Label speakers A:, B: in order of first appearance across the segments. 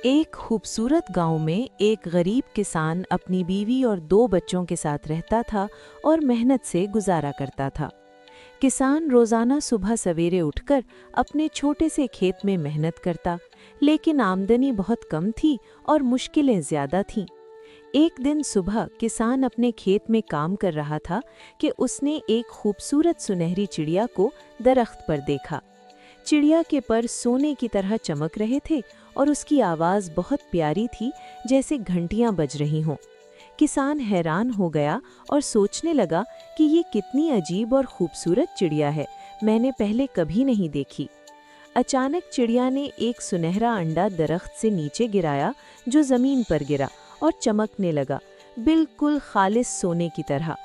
A: एक खूबसूरत गांव में एक गरीब किसान अपनी बीवी और 2 बच्चों के साथ रहता था और मेहनत से गुजारा करता था। किसान रोजाना सुबह सवेरे उठकर अपने छोटे से खेत में मेहनत करता, लेकिन आमदनी बहुत कम थी और मुश्किलें ज्यादा थीं। एक दिन सुबह किसान अपने खेत में काम कर रहा था कि उसने एक खूबसूरत सुनहरी चिड़िया को दरख्त पर देखा। चिड़िया के पर सोने की तरह चमक रहे थे और उसकी आवाज़ बहुत प्यारी थी, जैसे घंटियां बज रही हों। किसान हैरान हो गया और सोचने लगा कि ये कितनी अजीब और खूबसूरत चिड़िया है, मैंने पहले कभी नहीं देखी। अचानक चिड़िया ने एक सुनहरा अंडा दरख्त से नीचे गिराया, जो ज़मीन पर गिरा और चमकने लगा, बिल्कुल खालिस सोने की तरह।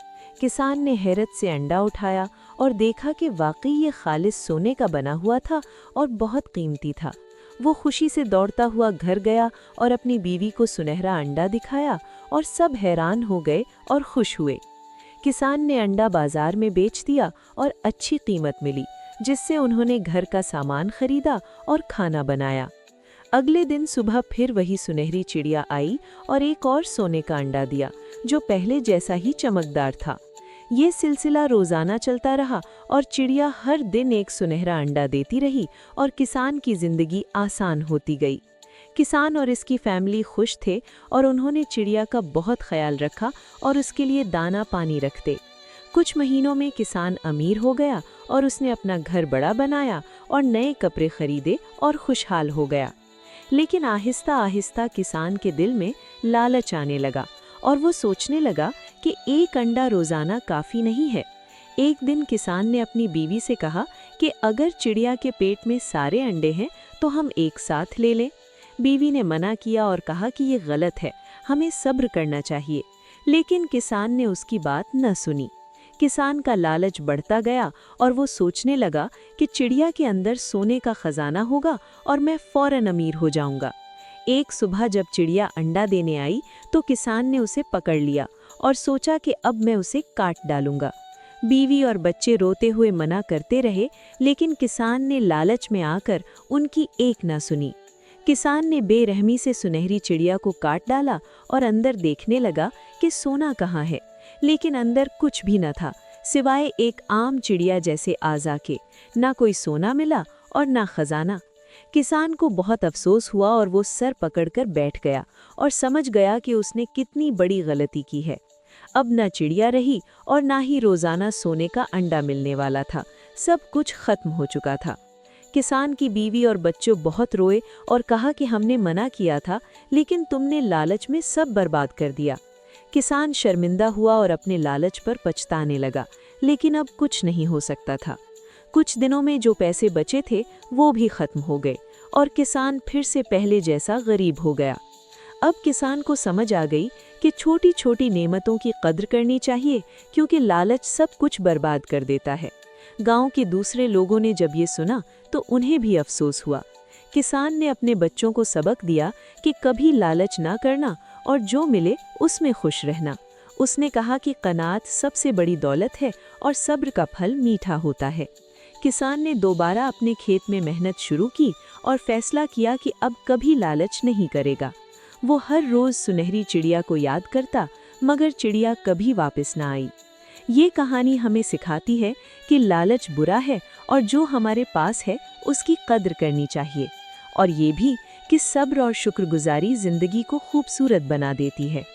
A: किसान ने हैरत से अंडा उठाया और देखा कि वाकई ये खालिस सोने का बना हुआ था और बहुत कीमती था। वो खुशी से दौड़ता हुआ घर गया और अपनी बीवी को सुनहरा अंडा दिखाया और सब हैरान हो गए और खुश हुए। किसान ने अंडा बाजार में बेच दिया और अच्छी कीमत मिली, जिससे उन्होंने घर का सामान खरीदा और खाना बनाया। अगले दिन सुबह फिर वही सुनहरी चिड़िया आई और एक और सोने का अंडा दिया, जो पहले जैसा ही चमकदार था। ये सिलसिला रोजाना चलता रहा और चिड़िया हर दिन एक सुनहरा अंडा देती रही और किसान की जिंदगी आसान होती गई। किसान और इसकी फैमिली खुश थे और उन्होंने चिड़िया का बहुत ख्याल रखा और उसके लिए दाना पानी रखते। कुछ महीनों में किसान अमीर हो गया और उसने अपना घर बड़ा बनाया और नए कपड़े खरीदे और खुशहाल हो गया। लेकिन आहिस्ता आहिस्ता किसान के दिल में लालच आने लगा और वो सोचने लगा कि एक अंडा रोजाना काफ़ी नहीं है। एक दिन किसान ने अपनी बीवी से कहा कि अगर चिड़िया के पेट में सारे अंडे हैं तो हम एक साथ ले लें। बीवी ने मना किया और कहा कि ये गलत है, हमें सब्र करना चाहिए। लेकिन किसान ने उसकी बात न सुनी। किसान का लालच बढ़ता गया और वो सोचने लगा कि चिड़िया के अंदर सोने का खजाना होगा और मैं फौरन अमीर हो जाऊंगा। एक सुबह जब चिड़िया अंडा देने आई तो किसान ने उसे पकड़ लिया और सोचा कि अब मैं उसे काट डालूंगा। बीवी और बच्चे रोते हुए मना करते रहे, लेकिन किसान ने लालच में आकर उनकी एक ना सुनी। किसान ने बेरहमी से सुनहरी चिड़िया को काट डाला और अंदर देखने लगा कि सोना कहाँ है, लेकिन अंदर कुछ भी न था, सिवाय एक आम चिड़िया जैसे आज़ा के। ना कोई सोना मिला और ना खजाना। किसान को बहुत अफसोस हुआ और वो सर पकड़कर बैठ गया और समझ गया कि उसने कितनी बड़ी गलती की है। अब ना चिड़िया रही और ना ही रोजाना सोने का अंडा मिलने वाला था, सब कुछ खत्म हो चुका था। किसान की बीवी और बच्चों बहुत रोए और कहा कि हमने मना किया था, लेकिन तुमने लालच में सब बर्बाद कर दिया। किसान शर्मिंदा हुआ और अपने लालच पर पछताने लगा, लेकिन अब कुछ नहीं हो सकता था। कुछ दिनों में जो पैसे बचे थे वो भी खत्म हो गए और किसान फिर से पहले जैसा गरीब हो गया। अब किसान को समझ आ गई कि छोटी छोटी नेमतों की कद्र करनी चाहिए, क्योंकि लालच सब कुछ बर्बाद कर देता है। गांव के दूसरे लोगों ने जब ये सुना तो उन्हें भी अफसोस हुआ। किसान ने अपने बच्चों को सबक दिया कि कभी लालच ना करना और जो मिले उसमें खुश रहना। उसने कहा कि कनात सबसे बड़ी दौलत है और सब्र का फल मीठा होता है। किसान ने दोबारा अपने खेत में मेहनत शुरू की और फैसला किया कि अब कभी लालच नहीं करेगा। वो हर रोज सुनहरी चिड़िया को याद करता, मगर चिड़िया कभी वापस ना आई। ये कहानी हमें सिखाती है कि लालच बुरा है और जो हमारे पास है उसकी कद्र करनी चाहिए, और ये भी कि सब्र और शुक्रगुजारी जिंदगी को खूबसूरत बना देती है।